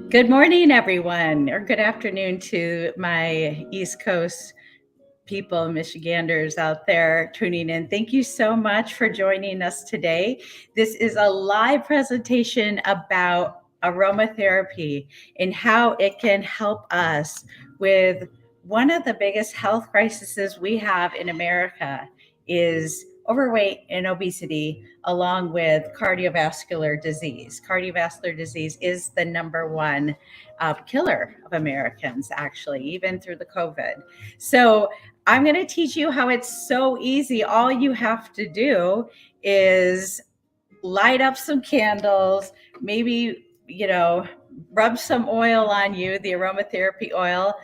Good morning, everyone, or good afternoon to my East Coast people, Michiganders out there tuning in. Thank you so much for joining us today. This is a live presentation about aromatherapy and how it can help us with one of the biggest health crises we have in America is overweight and obesity along with cardiovascular disease. Cardiovascular disease is the number one killer of Americans, actually, even through the COVID. So I'm going to teach you how it's so easy. All you have to do is light up some candles, maybe, rub some oil on you, the aromatherapy oil,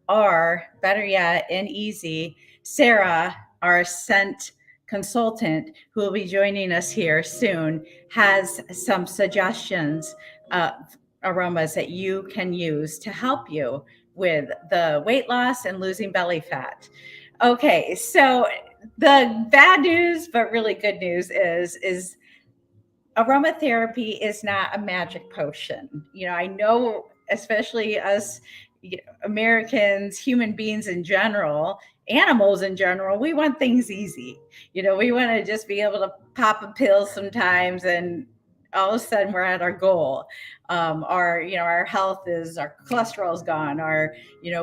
or better yet, and easy, Sarah, our scent consultant, who will be joining us here soon, has some suggestions of aromas that you can use to help you with the weight loss and losing belly fat. Okay, so the bad news, but really good news is aromatherapy is not a magic potion. I know, especially us Americans, human beings in general, animals in general, we want things easy. We want to just be able to pop a pill sometimes and all of a sudden we're at our goal. Our health is, our cholesterol is gone,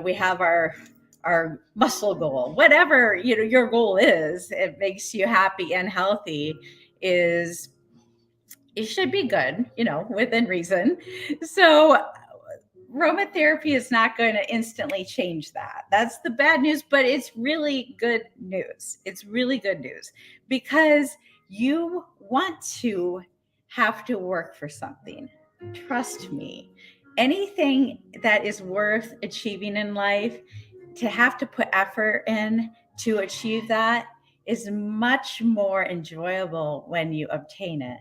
we have our muscle goal, whatever, your goal is, it makes you happy and healthy is it should be good, within reason. So aromatherapy is not going to instantly change that. That's the bad news, but it's really good news. It's really good news because you want to have to work for something. Trust me. Anything that is worth achieving in life, to have to put effort in to achieve that is much more enjoyable when you obtain it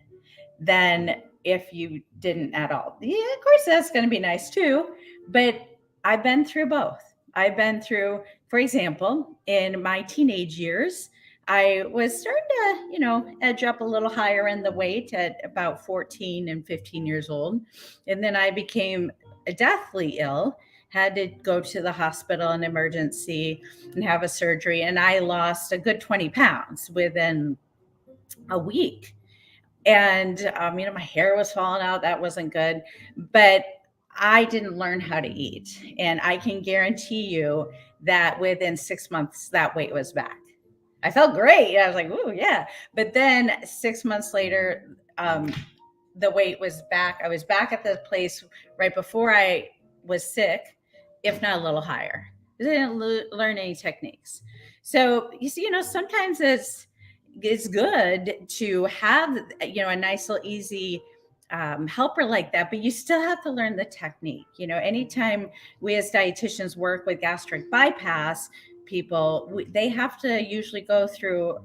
than if you didn't at all. Yeah, of course, that's going to be nice too. But I've been through both. I've been through, for example, in my teenage years, I was starting to, edge up a little higher in the weight at about 14 and 15 years old. And then I became deathly ill, had to go to the hospital in emergency and have a surgery. And I lost a good 20 pounds within a week. And my hair was falling out. That wasn't good. But I didn't learn how to eat, and I can guarantee you that within 6 months that weight was back. I felt great. I was like, "Ooh, yeah!" But then 6 months later, the weight was back. I was back at the place right before I was sick, if not a little higher. I didn't learn any techniques. So you see, sometimes it's good to have a nice little easy helper like that, but you still have to learn the technique. Anytime we as dietitians work with gastric bypass people, they have to usually go through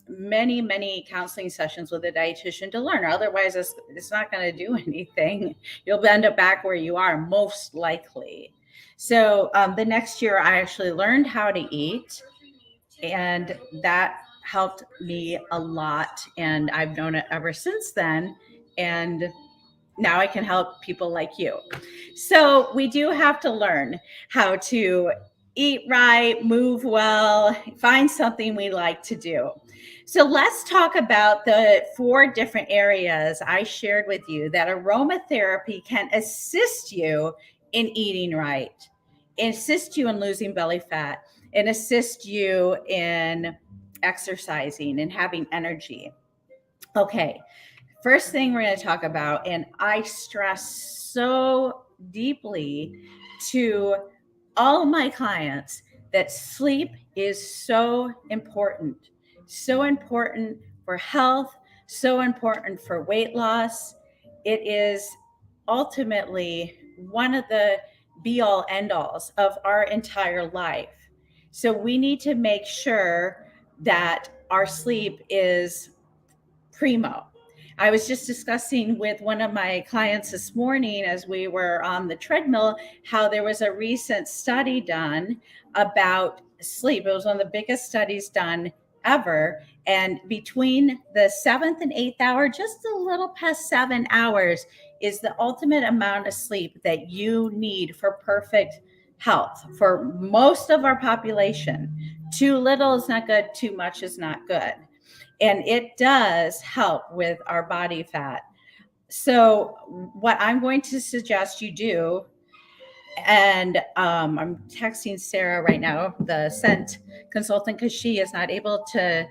many counseling sessions with a dietitian to learn. Otherwise, it's not going to do anything. You'll end up back where you are most likely. So the next year, I actually learned how to eat, and that helped me a lot. And I've known it ever since then. And now I can help people like you. So we do have to learn how to eat right, move well, find something we like to do. So let's talk about the 4 different areas I shared with you that aromatherapy can assist you in eating right, assist you in losing belly fat, and assist you in exercising and having energy. Okay, first thing we're going to talk about, and I stress so deeply to all of my clients that sleep is so important for health, so important for weight loss. It is ultimately one of the be all end alls of our entire life. So we need to make sure that our sleep is primo. I was just discussing with one of my clients this morning as we were on the treadmill how there was a recent study done about sleep. It was one of the biggest studies done ever. And between the 7th and 8th hour, just a little past 7 hours, is the ultimate amount of sleep that you need for perfect health for most of our population. Too little is not good, too much is not good. And it does help with our body fat. So, what I'm going to suggest you do, and I'm texting Sarah right now, the scent consultant, because she is not able to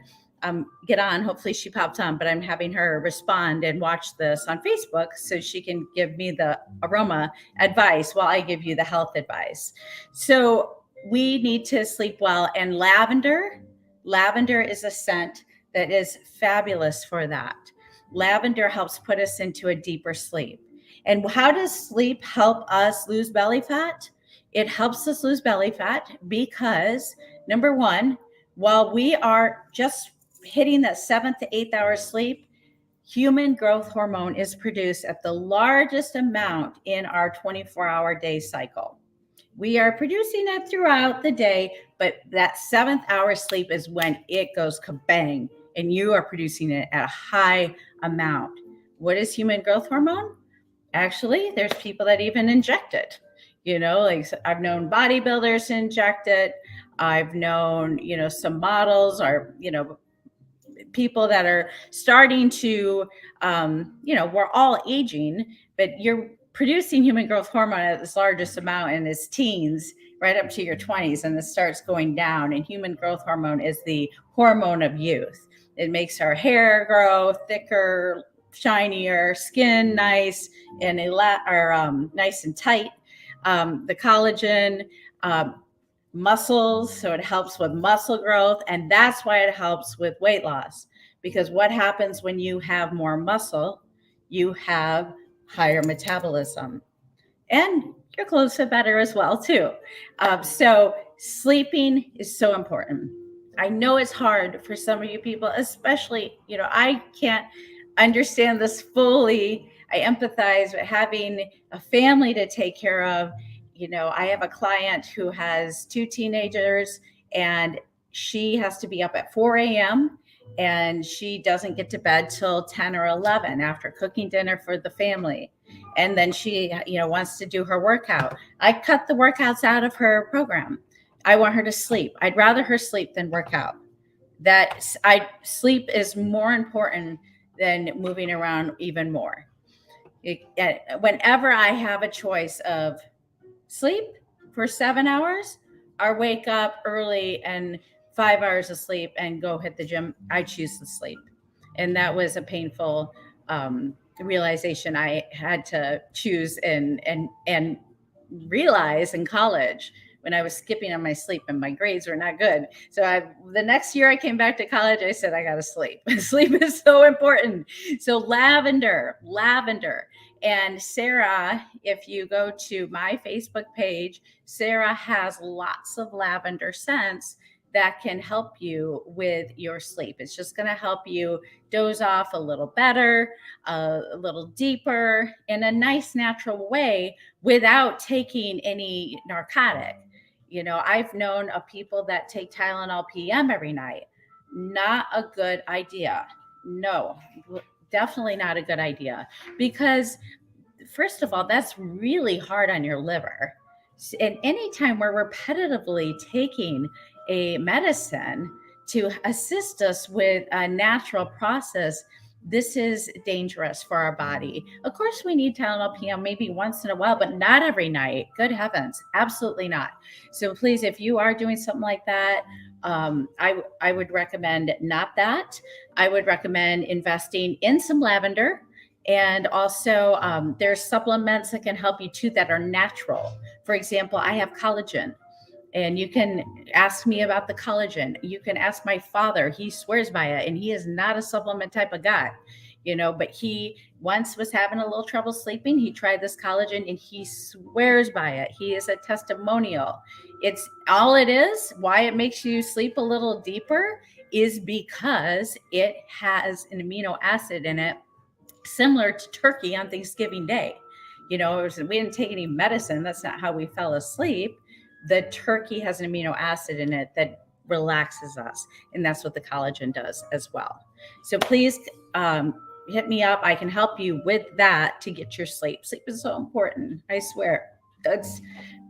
get on. Hopefully, she pops on, but I'm having her respond and watch this on Facebook so she can give me the aroma advice while I give you the health advice. So, we need to sleep well, and lavender is a scent that is fabulous for that. Lavender helps put us into a deeper sleep. And how does sleep help us lose belly fat? It helps us lose belly fat because, number one, while we are just hitting that 7 to 8 hour sleep, human growth hormone is produced at the largest amount in our 24-hour day cycle. We are producing it throughout the day, but that 7th hour sleep is when it goes kabang, and you are producing it at a high amount. What is human growth hormone? Actually, there's people that even inject it. Like I've known bodybuilders inject it. I've known, some models or, people that are starting to, we're all aging, but you're producing human growth hormone at its largest amount in its teens, right up to your 20s, and it starts going down. And human growth hormone is the hormone of youth. It makes our hair grow thicker, shinier, skin nice, and nice and tight. The collagen, muscles, so it helps with muscle growth, and that's why it helps with weight loss. Because what happens when you have more muscle? You have higher metabolism, and your clothes fit better as well too. So sleeping is so important. I know it's hard for some of you people, especially, I can't understand this fully. I empathize with having a family to take care of. I have a client who has 2 teenagers, and she has to be up at 4 a.m. and she doesn't get to bed till 10 or 11 after cooking dinner for the family. And then she, wants to do her workout. I cut the workouts out of her program. I want her to sleep. I'd rather her sleep than work out. Sleep is more important than moving around even more. Whenever I have a choice of sleep for 7 hours or wake up early and 5 hours of sleep and go hit the gym, I choose to sleep. And that was a painful realization I had to choose and realize in college when I was skipping on my sleep and my grades were not good. So the next year I came back to college, I said, I got to sleep. Sleep is so important. So lavender. And Sarah, if you go to my Facebook page, Sarah has lots of lavender scents that can help you with your sleep. It's just going to help you doze off a little better, a little deeper, in a nice, natural way without taking any narcotic. I've known of people that take Tylenol PM every night. Not a good idea. No, definitely not a good idea, because first of all, that's really hard on your liver. And anytime we're repetitively taking a medicine to assist us with a natural process, this is dangerous for our body. Of course, we need Tylenol PM maybe once in a while, but not every night. Good heavens, absolutely not. So please, if you are doing something like that, I would recommend not that. I would recommend investing in some lavender. And also, there's supplements that can help you too that are natural. For example, I have collagen. And you can ask me about the collagen. You can ask my father. He swears by it, and he is not a supplement type of guy, but he once was having a little trouble sleeping. He tried this collagen and he swears by it. He is a testimonial. It's all it is. Why it makes you sleep a little deeper is because it has an amino acid in it similar to turkey on Thanksgiving Day. We didn't take any medicine. That's not how we fell asleep. The turkey has an amino acid in it that relaxes us. And that's what the collagen does as well. So please hit me up. I can help you with that to get your sleep. Sleep is so important. I swear. It's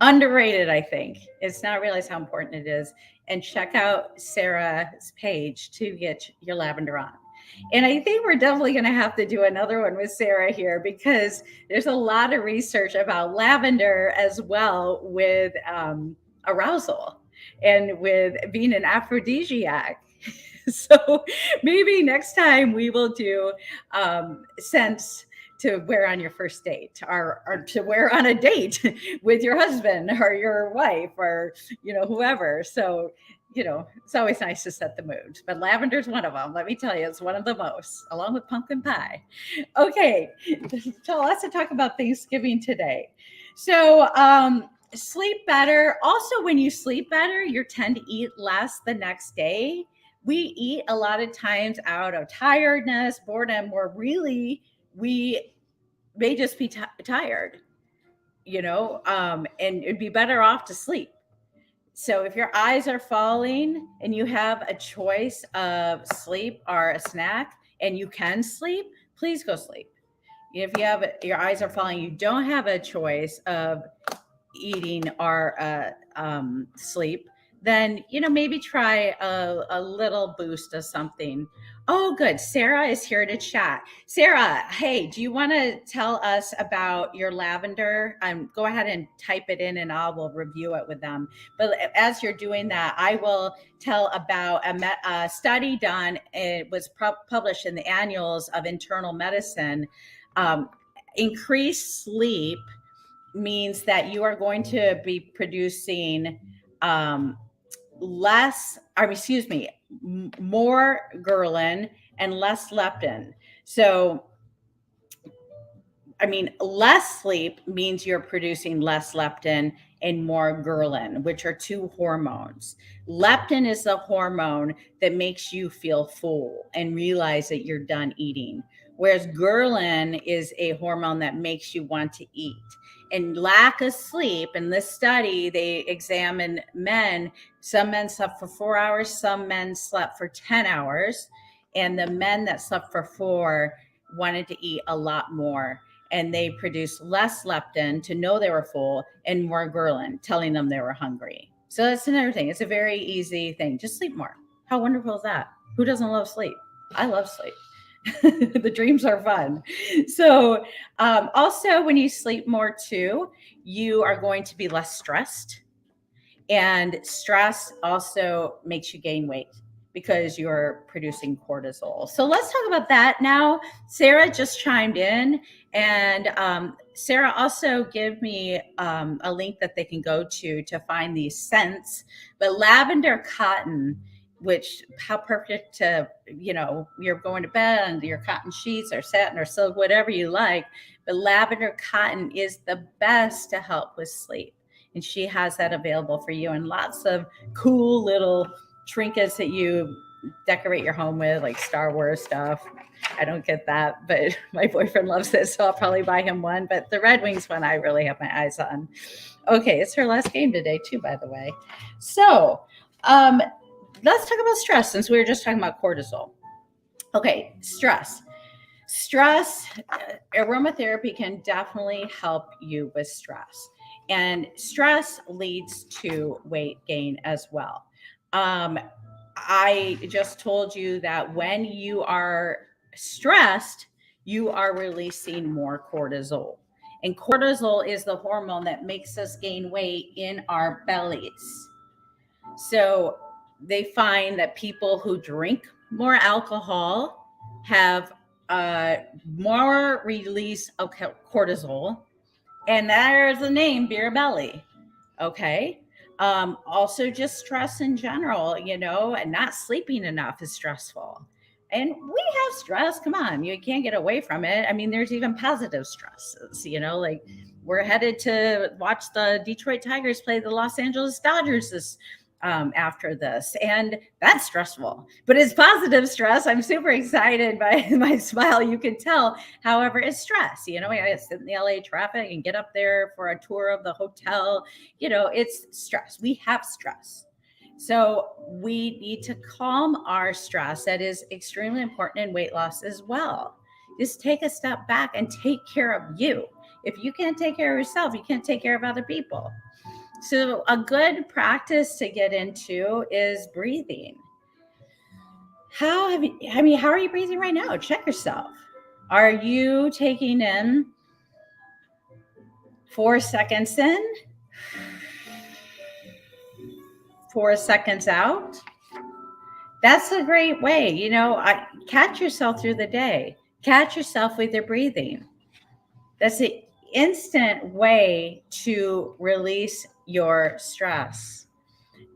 underrated, I think. It's not realized how important it is. And check out Sarah's page to get your lavender on. And I think we're definitely going to have to do another one with Sarah here because there's a lot of research about lavender as well with arousal and with being an aphrodisiac. So maybe next time we will do scents to wear on your first date or to wear on a date with your husband or your wife or whoever. So it's always nice to set the mood, but lavender's one of them. Let me tell you, it's one of the most, along with pumpkin pie. Okay, so lots to talk about Thanksgiving today. So sleep better. Also, when you sleep better, you tend to eat less the next day. We eat a lot of times out of tiredness, boredom, where really we may just be tired, and it'd be better off to sleep. So if your eyes are falling and you have a choice of sleep or a snack and you can sleep, please go sleep. If you have your eyes are falling, you don't have a choice of eating or sleep, then maybe try a little boost of something. Oh, good. Sarah is here to chat. Sarah, hey, do you want to tell us about your lavender? Go ahead and type it in and I will review it with them. But as you're doing that, I will tell about a study done. It was published in the Annuals of Internal Medicine. Increased sleep means that you are going to be producing more ghrelin and less leptin. So, less sleep means you're producing less leptin and more ghrelin, which are two hormones. Leptin is the hormone that makes you feel full and realize that you're done eating, whereas ghrelin is a hormone that makes you want to eat. And lack of sleep, in this study, they examined men. Some men slept for 4 hours, some men slept for 10 hours. And the men that slept for 4 wanted to eat a lot more. And they produced less leptin to know they were full and more ghrelin, telling them they were hungry. So that's another thing. It's a very easy thing. Just sleep more. How wonderful is that? Who doesn't love sleep? I love sleep. The dreams are fun. So also when you sleep more too, you are going to be less stressed. And stress also makes you gain weight because you're producing cortisol. So let's talk about that now. Sarah just chimed in, and Sarah also gave me a link that they can go to find these scents. But lavender cotton, which how perfect to, you're going to bed under your cotton sheets or satin or silk, whatever you like. But lavender cotton is the best to help with sleep. And she has that available for you, and lots of cool little trinkets that you decorate your home with, like Star Wars stuff. I don't get that, but my boyfriend loves it, so I'll probably buy him one. But the Red Wings one, I really have my eyes on. Okay, it's her last game today, too, by the way. So let's talk about stress, since we were just talking about cortisol. Okay, stress. Aromatherapy can definitely help you with stress. And stress leads to weight gain as well. I just told you that when you are stressed, you are releasing more cortisol. And cortisol is the hormone that makes us gain weight in our bellies. So they find that people who drink more alcohol have more release of cortisol, and there's the name, beer belly. Okay. Also just stress in general, and not sleeping enough is stressful. And we have stress. Come on, you can't get away from it. There's even positive stresses, like we're headed to watch the Detroit Tigers play the Los Angeles Dodgers this after this, and that's stressful, but it's positive stress. I'm super excited by my smile, you can tell. However, it's stress. I gotta sit in the LA traffic and get up there for a tour of the hotel. It's stress. We have stress, so we need to calm our stress. That is extremely important in weight loss as well. Just take a step back and take care of you. If you can't take care of yourself, you can't take care of other people. So, a good practice to get into is breathing. How are you breathing right now? Check yourself. Are you taking in 4 seconds in, 4 seconds out? That's a great way. Catch yourself through the day. Catch yourself with your breathing. That's an instant way to release your stress.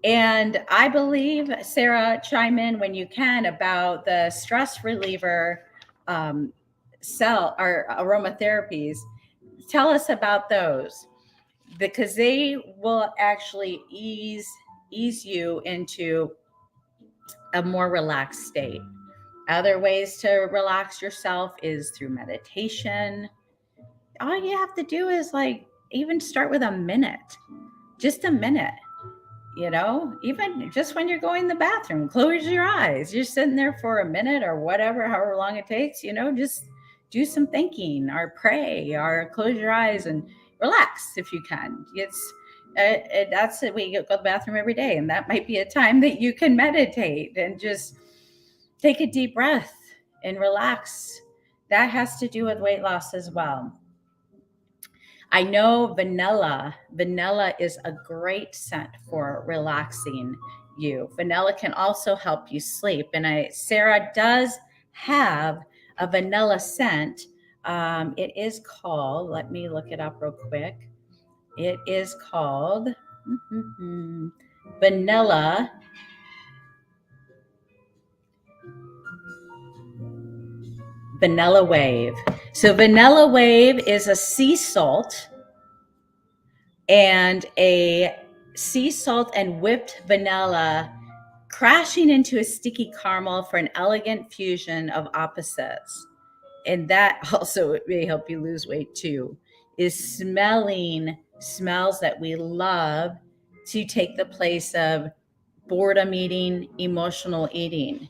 And I believe, Sarah, chime in when you can about the stress reliever cell or aromatherapies. Tell us about those, because they will actually ease you into a more relaxed state. Other ways to relax yourself is through meditation. All you have to do is like even start with a minute, just a minute. Even just when you're going to the bathroom, close your eyes. You're sitting there for a minute or whatever, however long it takes, just do some thinking or pray or close your eyes and relax if you can. That's it. We go to the bathroom every day, and that might be a time that you can meditate and just take a deep breath and relax. That has to do with weight loss as well. I know vanilla is a great scent for relaxing you. Vanilla can also help you sleep. And Sarah does have a vanilla scent. It is called, let me look it up real quick. It is called Vanilla Wave. So Vanilla Wave is a sea salt and whipped vanilla crashing into a sticky caramel for an elegant fusion of opposites. And that also may help you lose weight too, is smelling smells that we love to take the place of boredom eating, emotional eating.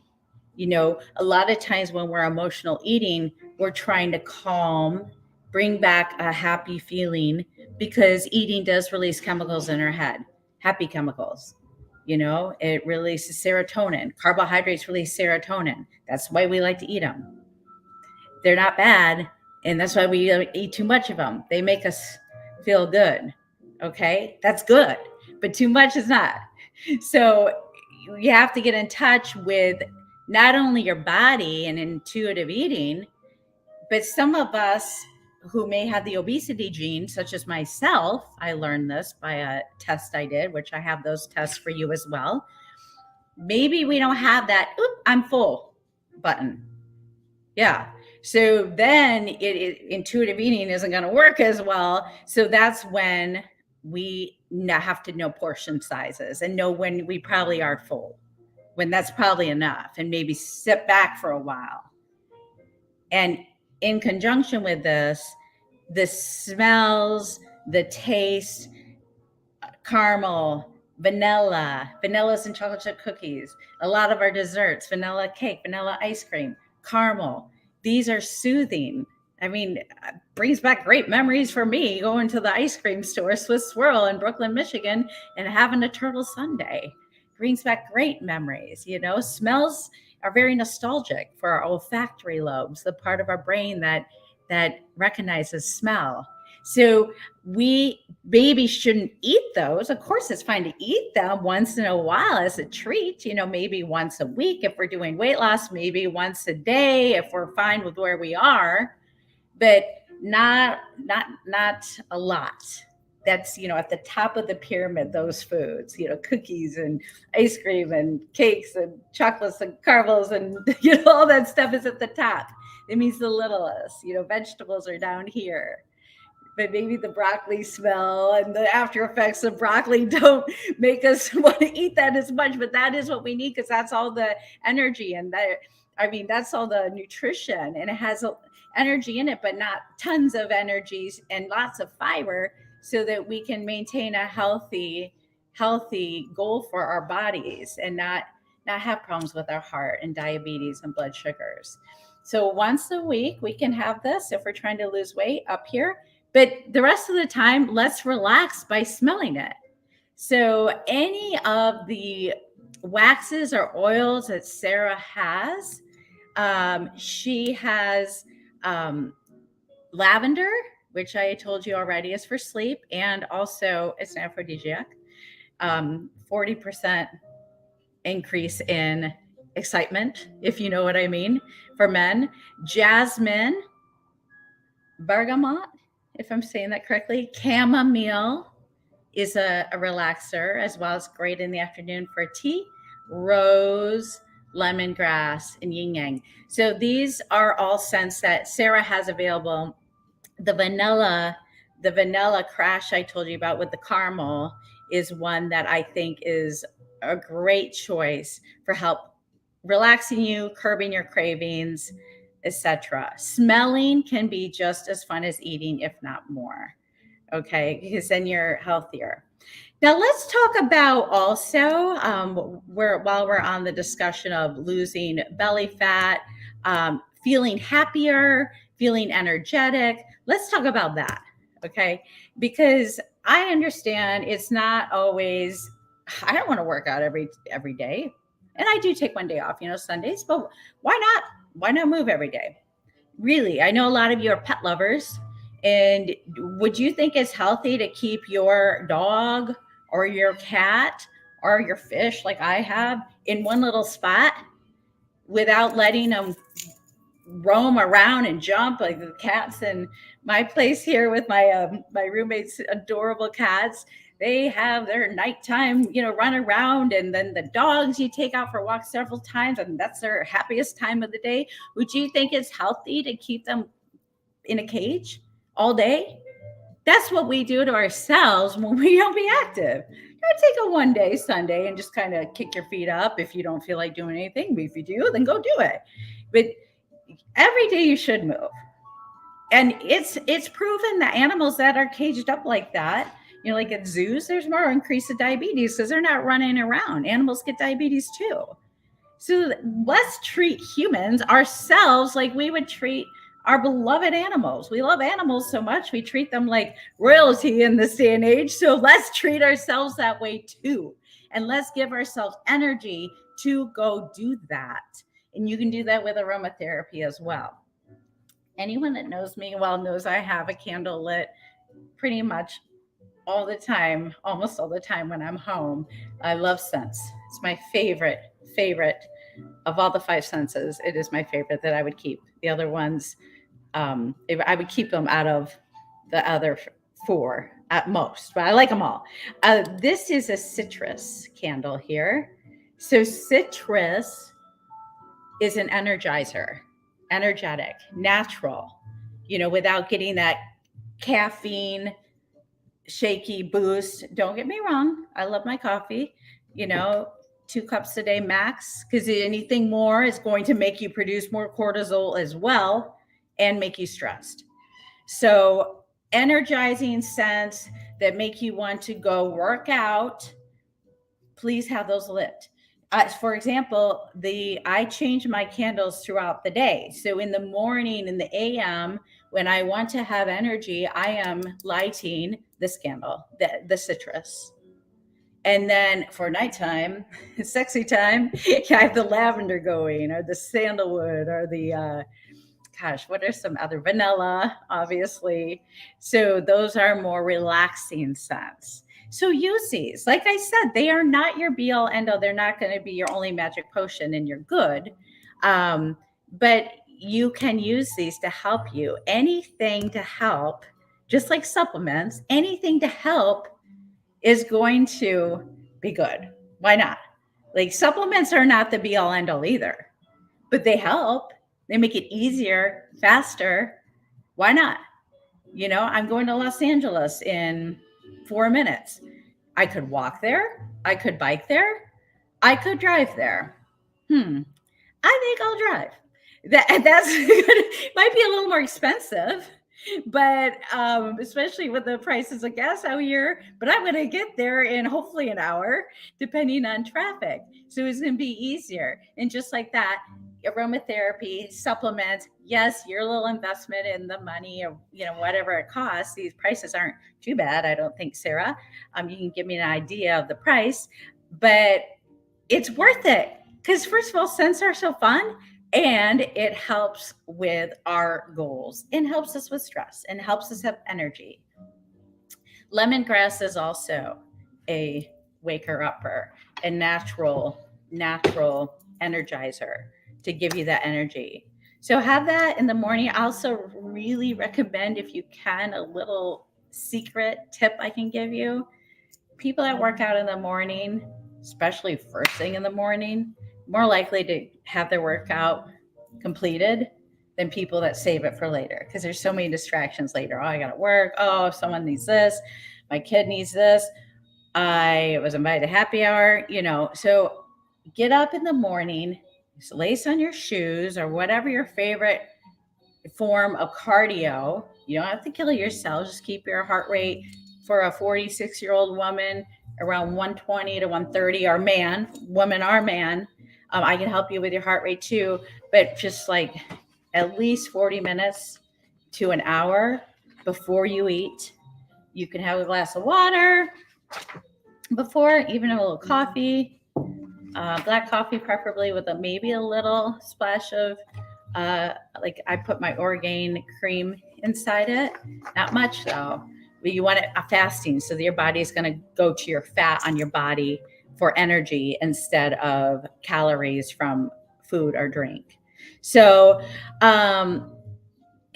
A lot of times when we're emotional eating, we're trying to calm, bring back a happy feeling, because eating does release chemicals in our head, happy chemicals. It releases serotonin. Carbohydrates release serotonin. That's why we like to eat them. They're not bad, and that's why we eat too much of them. They make us feel good. Okay, that's good, but too much is not. So you have to get in touch with not only your body and intuitive eating, but some of us who may have the obesity gene, such as myself, I learned this by a test I did, which I have those tests for you as well. Maybe we don't have that, I'm full button. Yeah. So then intuitive eating isn't going to work as well. So that's when we have to know portion sizes and know when we probably are full, when that's probably enough, and maybe sit back for a while. And in conjunction with this, the smells, the taste, caramel, vanillas and chocolate chip cookies, a lot of our desserts, vanilla cake, vanilla ice cream, caramel. These are soothing. Brings back great memories for me going to the ice cream store, Swiss Swirl in Brooklyn, Michigan, and having a turtle sundae. Brings back great memories. Smells are very nostalgic for our olfactory lobes, the part of our brain that recognizes smell. So we maybe shouldn't eat those. Of course, it's fine to eat them once in a while as a treat, maybe once a week if we're doing weight loss, maybe once a day if we're fine with where we are, but not a lot. That's, at the top of the pyramid, those foods, cookies and ice cream and cakes and chocolates and caramels and, all that stuff is at the top. It means the littlest, vegetables are down here. But maybe the broccoli smell and the after effects of broccoli don't make us want to eat that as much, but that is what we need, because that's all the energy and that's all the nutrition, and it has energy in it, but not tons of energies and lots of fiber, so that we can maintain a healthy goal for our bodies and not have problems with our heart and diabetes and blood sugars. So once a week, we can have this if we're trying to lose weight up here. But the rest of the time, let's relax by smelling it. So any of the waxes or oils that Sarah has, she has lavender, which I told you already is for sleep, and also it's an aphrodisiac. 40% increase in excitement, if you know what I mean, for men. Jasmine, bergamot, if I'm saying that correctly, chamomile is a relaxer, as well as great in the afternoon for tea, rose, lemongrass, and yin yang. So these are all scents that Sarah has available. The vanilla crash I told you about with the caramel is one that I think is a great choice for help relaxing you, curbing your cravings, etc. Smelling can be just as fun as eating, if not more. Okay, because then you're healthier. Now let's talk about also while we're on the discussion of losing belly fat, feeling happier, feeling energetic. Let's talk about that, okay? Because I understand it's not always. I don't want to work out every day, and I do take one day off, Sundays. But why not? Why not move every day? Really, I know a lot of you are pet lovers. And would you think it's healthy to keep your dog or your cat or your fish, like I have, in one little spot without letting them roam around and jump like the cats in my place here with my roommate's adorable cats? They have their nighttime, run around, and then the dogs you take out for walks several times, and that's their happiest time of the day. Would you think it's healthy to keep them in a cage all day? That's what we do to ourselves when we don't be active. Take a one day Sunday and just kind of kick your feet up if you don't feel like doing anything. But if you do, then go do it. But every day you should move. And it's proven that animals that are caged up like that, like at zoos, there's more increase of diabetes because they're not running around. Animals get diabetes too. So let's treat humans, ourselves, like we would treat our beloved animals. We love animals so much, we treat them like royalty in this day and age. So let's treat ourselves that way too. And let's give ourselves energy to go do that. And you can do that with aromatherapy as well. Anyone that knows me well knows I have a candle lit pretty much all the time, almost all the time when I'm home. I love scents. It's my favorite of all the five senses. It is my favorite that I would keep. The other ones, I would keep them out of the other four at most, but I like them all. This is a citrus candle here. So citrus is an energizer, energetic, natural, without getting that caffeine shaky boost. Don't get me wrong. I love my coffee, 2 cups a day max, because anything more is going to make you produce more cortisol as well and make you stressed. So energizing scents that make you want to go work out, please have those lit. For example, I change my candles throughout the day. So in the morning, in the AM, when I want to have energy, I am lighting this candle, the citrus. And then for nighttime, sexy time, I have the lavender going, or the sandalwood, or the what are some other, vanilla, obviously. So those are more relaxing scents. So use these. Like I said, they are not your be all end all. They're not going to be your only magic potion and you're good. But you can use these to help you. Anything to help, just like supplements, anything to help is going to be good. Why not? Like supplements are not the be all end all either, but they help. They make it easier, faster. Why not? I'm going to Los Angeles in 4 minutes. I could walk there. I could bike there. I could drive there. I think I'll drive. That's might be a little more expensive, but especially with the prices of gas out here. But I'm going to get there in hopefully an hour, depending on traffic. So it's going to be easier. And just like that, aromatherapy supplements. Yes, your little investment in the money or whatever it costs. These prices aren't too bad, I don't think, Sarah. You can give me an idea of the price, but it's worth it because first of all, scents are so fun, and it helps with our goals and helps us with stress and helps us have energy. Lemongrass is also a waker upper, a natural energizer to give you that energy. So have that in the morning. I also really recommend, if you can, a little secret tip I can give you. People that work out in the morning, especially first thing in the morning, more likely to have their workout completed than people that save it for later, because there's so many distractions later. Oh, I got to work. Oh, someone needs this. My kid needs this. I was invited to happy hour, So get up in the morning, lace on your shoes or whatever your favorite form of cardio. You don't have to kill yourself. Just keep your heart rate for a 46-year-old woman around 120 to 130, or woman or man. I can help you with your heart rate too, but just like at least 40 minutes to an hour before you eat. You can have a glass of water before, even a little coffee, black coffee, preferably with maybe a little splash of, like I put my Orgain cream inside it. Not much though. But you want it fasting, so that your body is going to go to your fat on your body for energy instead of calories from food or drink. So,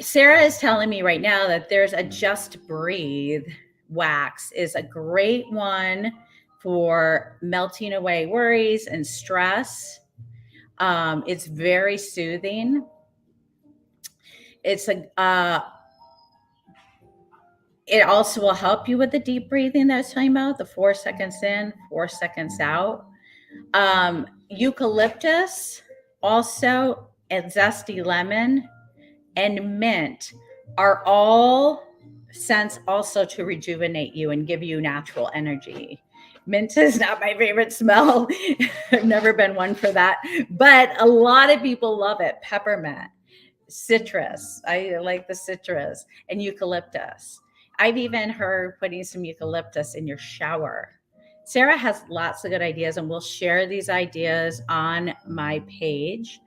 Sarah is telling me right now that there's a Just Breathe wax is a great one for melting away worries and stress. It's very soothing. It's it also will help you with the deep breathing that I was talking about, the 4 seconds in, 4 seconds out. Eucalyptus also, and zesty lemon and mint are all scents also to rejuvenate you and give you natural energy. Mint is not my favorite smell. I've never been one for that, but a lot of people love it. Peppermint, citrus. I like the citrus, and eucalyptus. I've even heard putting some eucalyptus in your shower. Sarah has lots of good ideas, and we'll share these ideas on my page.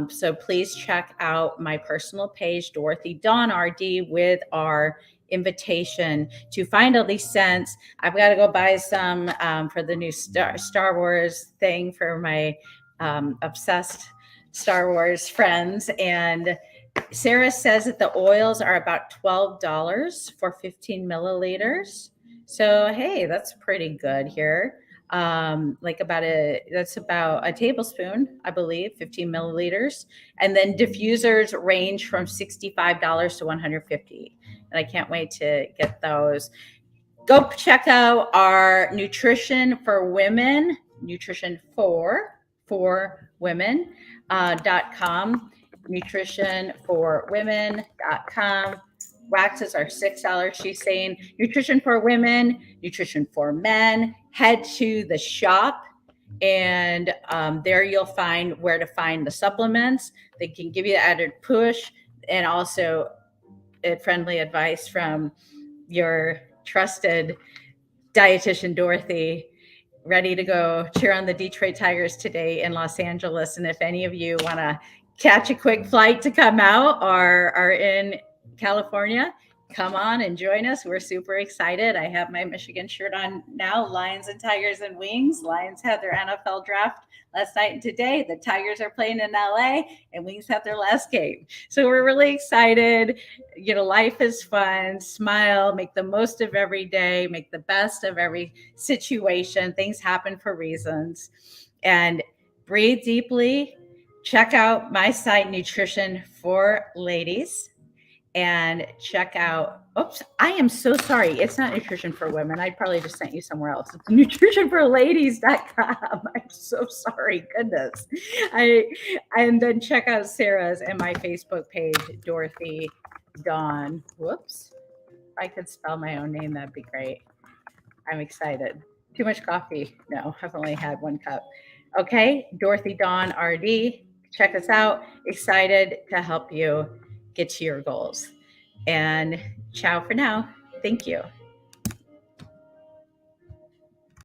So please check out my personal page, Dorothy Dawn RD, with our invitation to find all these scents. I've got to go buy some for the new Star Wars thing for my obsessed Star Wars friends. And Sarah says that the oils are about $12 for 15 milliliters. So, hey, that's pretty good here. That's about a tablespoon, I believe, 15 milliliters. And then diffusers range from $65 to $150. And I can't wait to get those. Go check out our nutrition for women, nutrition for women, .com, nutritionforwomen.com. Waxes are $6. She's saying nutrition for women, nutrition for men. Head to the shop, and there you'll find where to find the supplements. They can give you added push, and also friendly advice from your trusted dietitian Dorothy, ready to go cheer on the Detroit Tigers today in Los Angeles. And if any of you want to catch a quick flight to come out or are in California, come on and join us. We're super excited. I have my Michigan shirt on now. Lions and Tigers and Wings. Lions had their NFL draft last night and today. The Tigers are playing in LA, and Wings have their last game. So we're really excited. Life is fun. Smile, make the most of every day, make the best of every situation. Things happen for reasons. And breathe deeply. Check out my site, Nutrition for Ladies. And check out, I am so sorry. It's not Nutrition for Women. I probably just sent you somewhere else. It's nutritionforladies.com. I'm so sorry. Goodness. And then check out Sarah's and my Facebook page, Dorothy Dawn. Whoops. If I could spell my own name, that'd be great. I'm excited. Too much coffee? No, I've only had 1 cup. Okay. Dorothy Dawn RD. check us out. Excited to help you get to your goals. And ciao for now. Thank you.